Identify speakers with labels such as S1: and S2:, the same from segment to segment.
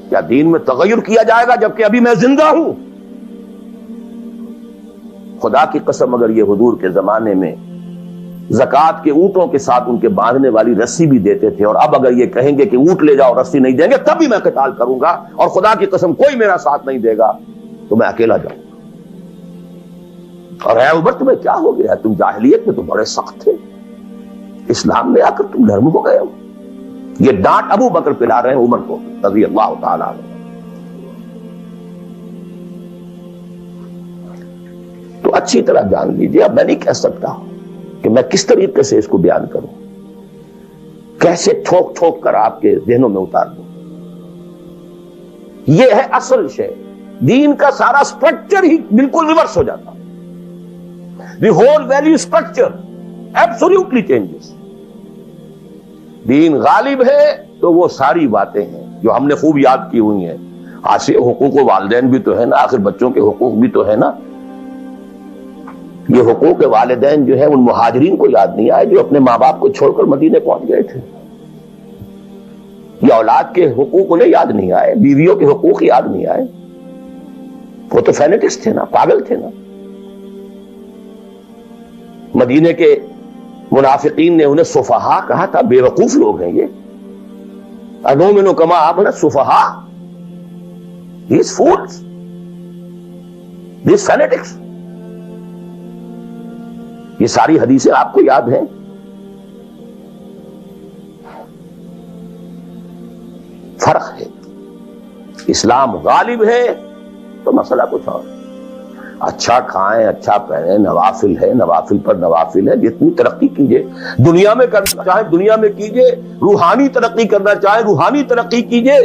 S1: کیا دین میں تغیر کیا جائے گا جبکہ ابھی میں زندہ ہوں؟ خدا کی قسم اگر یہ حضور کے زمانے میں زکوٰۃ کے اونٹوں کے ساتھ ان کے باندھنے والی رسی بھی دیتے تھے، اور اب اگر یہ کہیں گے کہ اونٹ لے جاؤ رسی نہیں دیں گے، تب بھی میں قتال کروں گا، اور خدا کی قسم کوئی میرا ساتھ نہیں دے گا تو میں اکیلا جاؤں گا۔ اور اے عمر تمہیں کیا ہو گیا؟ تم جاہلیت میں تو بڑے سخت تھے، اسلام میں آ کر تم نرم ہو گئے ہو۔ یہ ڈانٹ ابو بکر پلا رہے ہیں عمر کو رضی اللہ تعالیٰ عنہ۔ تو اچھی طرح جان لیجیے، اب میں نہیں کہہ سکتا کہ میں کس طریقے سے اس کو بیان کروں، کیسے ٹھوک ٹھوک کر آپ کے ذہنوں میں اتار دوں۔ یہ ہے اصل شے، دین کا سارا سٹرکچر ہی بالکل ریورس ہو جاتا، the whole value structure absolutely changes. دین غالب ہے تو وہ ساری باتیں ہیں جو ہم نے خوب یاد کی ہوئی ہیں۔ آج حقوق والدین بھی تو ہے نا، آخر بچوں کے حقوق بھی تو ہے نا۔ یہ حقوق والدین جو ہے ان مہاجرین کو یاد نہیں آئے جو اپنے ماں باپ کو چھوڑ کر مدینے پہنچ گئے تھے۔ یہ اولاد کے حقوق انہیں یاد نہیں آئے، بیویوں کے حقوق یاد نہیں آئے۔ وہ تو فینیٹکس تھے نا، پاگل تھے نا۔ مدینے کے منافقین نے انہیں سفہاء کہا تھا، بے وقوف لوگ ہیں یہ۔ انؤمن کما آمن السفہاء، these fools, these fanatics۔ یہ ساری حدیثیں آپ کو یاد ہیں۔ فرق ہے، اسلام غالب ہے تو مسئلہ کچھ اور۔ اچھا کھائیں، اچھا پہنیں، نوافل ہے، نوافل پر نوافل ہے، جتنی ترقی کیجئے، دنیا میں کرنا چاہیں دنیا میں کیجئے، روحانی ترقی کرنا چاہیں روحانی ترقی کیجئے،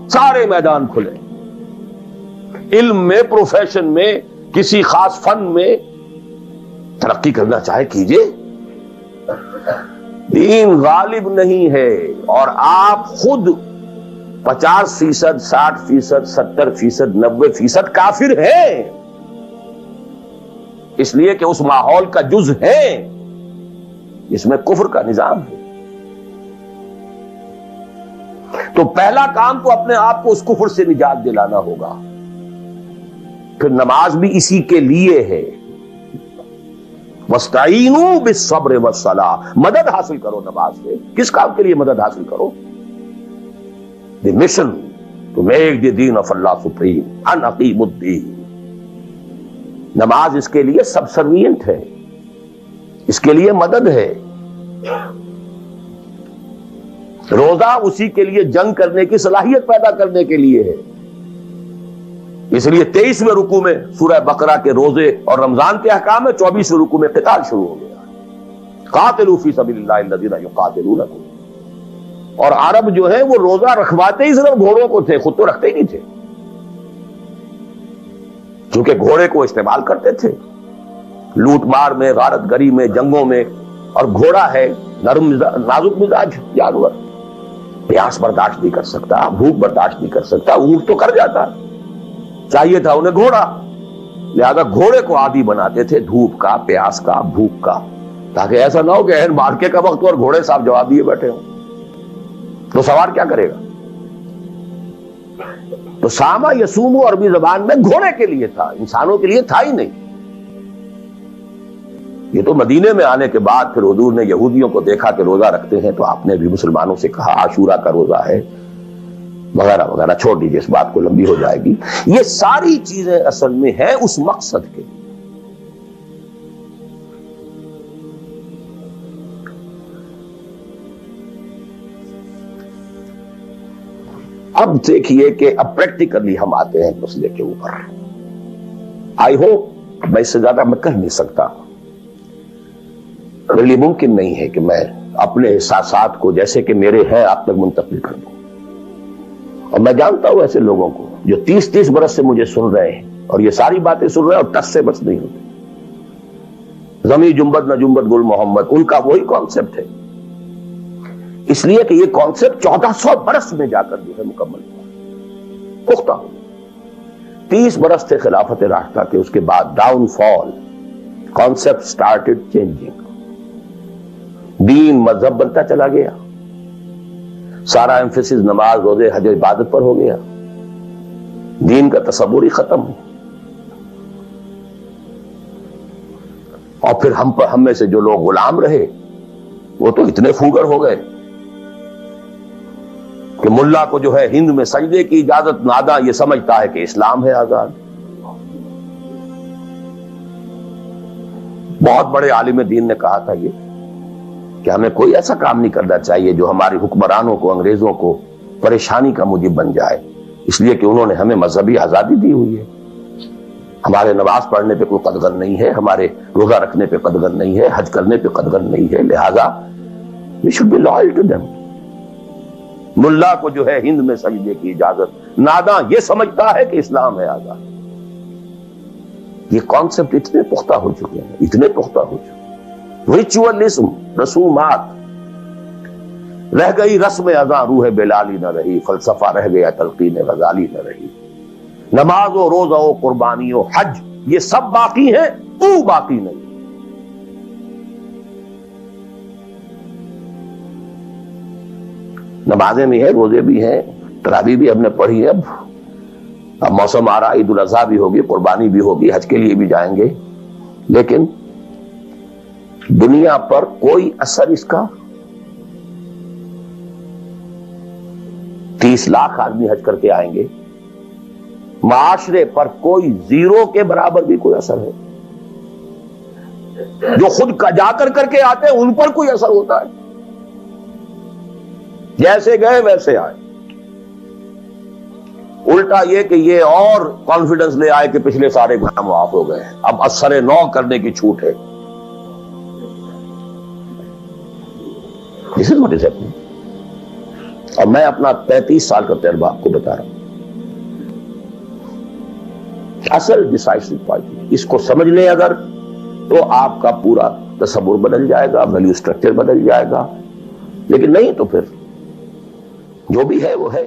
S1: سارے میدان کھلے۔ علم میں، پروفیشن میں، کسی خاص فن میں ترقی کرنا چاہے کیجئے۔ دین غالب نہیں ہے، اور آپ خود 50%، 60%، 70%، 90% کافر ہیں، اس لیے کہ اس ماحول کا جز ہے جس میں کفر کا نظام ہے۔ تو پہلا کام تو اپنے آپ کو اس کفر سے نجات دلانا ہوگا، پھر نماز بھی اسی کے لیے ہے۔ وَاسْتَعِینُوا بِالصَّبْرِ وَالصَّلَاةِ، مدد حاصل کرو نماز سے۔ کس کام کے لیے مدد حاصل کرو؟ The mission to make the دین آف اللہ سپریم، ان اقیموا الدین۔ نماز اس کے لیے سبسروینٹ ہے، اس کے لیے مدد ہے۔ روزہ اسی کے لیے جنگ کرنے کی صلاحیت پیدا کرنے کے لیے ہے۔ اس لیے 23ویں رکوع میں سورہ بقرہ کے روزے اور رمضان کے احکام ہے، 24ویں رکوع میں قتال شروع ہو گیا، قاتلوا فی سبیل اللہ الذین یقاتلونکم۔ اور عرب جو ہے وہ روزہ رکھواتے ہی صرف گھوڑوں کو تھے، خود تو رکھتے ہی نہیں تھے، کیونکہ گھوڑے کو استعمال کرتے تھے لوٹ مار میں، غارت گری میں، جنگوں میں۔ اور گھوڑا ہے نرم نازک مزاج جانور، پیاس برداشت نہیں کر سکتا، بھوک برداشت نہیں کر سکتا، اونٹ تو کر جاتا، چاہیے تھا انہیں گھوڑا، لہذا گھوڑے کو عادی بناتے تھے دھوپ کا، پیاس کا، بھوک کا، تاکہ ایسا نہ ہو کہ اہم مارکے کا وقت اور گھوڑے صاحب جواب دیے بیٹھے ہوں تو سوار کیا کرے گا۔ تو ساما یسومو عربی زبان میں گھوڑے کے لیے تھا، انسانوں کے لیے تھا ہی نہیں۔ یہ تو مدینے میں آنے کے بعد پھر حضور نے یہودیوں کو دیکھا کہ روزہ رکھتے ہیں، تو آپ نے بھی مسلمانوں سے کہا عاشورہ کا روزہ ہے وغیرہ وغیرہ، چھوڑ دیجیے اس بات کو، لمبی ہو جائے گی۔ یہ ساری چیزیں اصل میں ہیں اس مقصد کے۔ اب دیکھیے کہ اب پریکٹیکلی ہم آتے ہیں مسئلے کے اوپر۔ آئی ہوپ میں اس سے زیادہ میں کہہ نہیں سکتا، ریلی ممکن نہیں ہے کہ میں اپنے احساسات کو جیسے کہ میرے ہیں آپ تک منتقل کر دوں۔ اور میں جانتا ہوں ایسے لوگوں کو جو 30 برس سے مجھے سن رہے ہیں اور یہ ساری باتیں سن رہے ہیں اور ٹس سے بس نہیں ہوتے۔ زمیں جنبت نہ جنبت گل محمد، ان کا وہی کانسیپٹ ہے، اس لیے کہ یہ کانسیپٹ 1400 برس میں جا کر جو ہے مکمل ہوا، پختہ ہو۔ 30 برس تھے خلافت راشدہ کے، اس کے بعد ڈاؤن فال، کانسیپٹ سٹارٹڈ چینجنگ، دین مذہب بنتا چلا گیا، سارا ایمفیسس نماز روزے حج عبادت پر ہو گیا، دین کا تصور ہی ختم. اور پھر ہم میں سے جو لوگ غلام رہے وہ تو اتنے پھوگر ہو گئے کہ ملا کو جو ہے ہند میں سجدے کی اجازت ناداں یہ سمجھتا ہے کہ اسلام ہے آزاد. بہت بڑے عالم دین نے کہا تھا یہ کہ ہمیں کوئی ایسا کام نہیں کرنا چاہیے جو ہماری حکمرانوں کو، انگریزوں کو پریشانی کا موجب بن جائے، اس لیے کہ انہوں نے ہمیں مذہبی آزادی دی ہوئی ہے. ہمارے نماز پڑھنے پہ کوئی قدغن نہیں ہے، ہمارے روزہ رکھنے پہ قدغن نہیں ہے، حج کرنے پہ قدغن نہیں ہے، لہذا we should be loyal to them. ملا کو جو ہے ہند میں سجدے کی اجازت ناداں یہ سمجھتا ہے کہ اسلام ہے آزاد. یہ کانسیپٹ اتنے پختہ ہو چکے ہیں، اتنے پختہ ہو چکے ہیں. ریچولزم، رسومات رہ گئی، رسم اذاں روح بلالی نہ رہی، فلسفہ رہ گیا، تلقین غزالی نہ رہی. نماز و روزہ و قربانی و حج یہ سب باقی ہیں، تو باقی نہیں. نمازیں بھی ہیں، روزے بھی ہیں، تراویح بھی ہم نے پڑھی ہے. اب موسم آ رہا، عید الاضحیٰ بھی ہوگی، قربانی بھی ہوگی، حج کے لیے بھی جائیں گے. لیکن دنیا پر کوئی اثر اس کا 30 لاکھ آدمی حج کر کے آئیں گے، معاشرے پر کوئی زیرو کے برابر بھی کوئی اثر ہے. جو خود کا جا کر کے آتے ہیں ان پر کوئی اثر ہوتا ہے؟ جیسے گئے ویسے آئے. الٹا یہ کہ یہ اور کانفیڈنس لے آئے کہ پچھلے سارے گناہ معاف ہو گئے، اب اثر نو کرنے کی چھوٹ ہے. This is what is happening. اور میں اپنا 33 سال کا تجربہ آپ کو بتا رہا ہوں. اصل ڈیسائیسو پوائنٹ اس کو سمجھ لیں اگر، تو آپ کا پورا تصور بدل جائے گا، ویلیو سٹرکچر بدل جائے گا. لیکن نہیں تو پھر جو بھی ہے وہ ہے.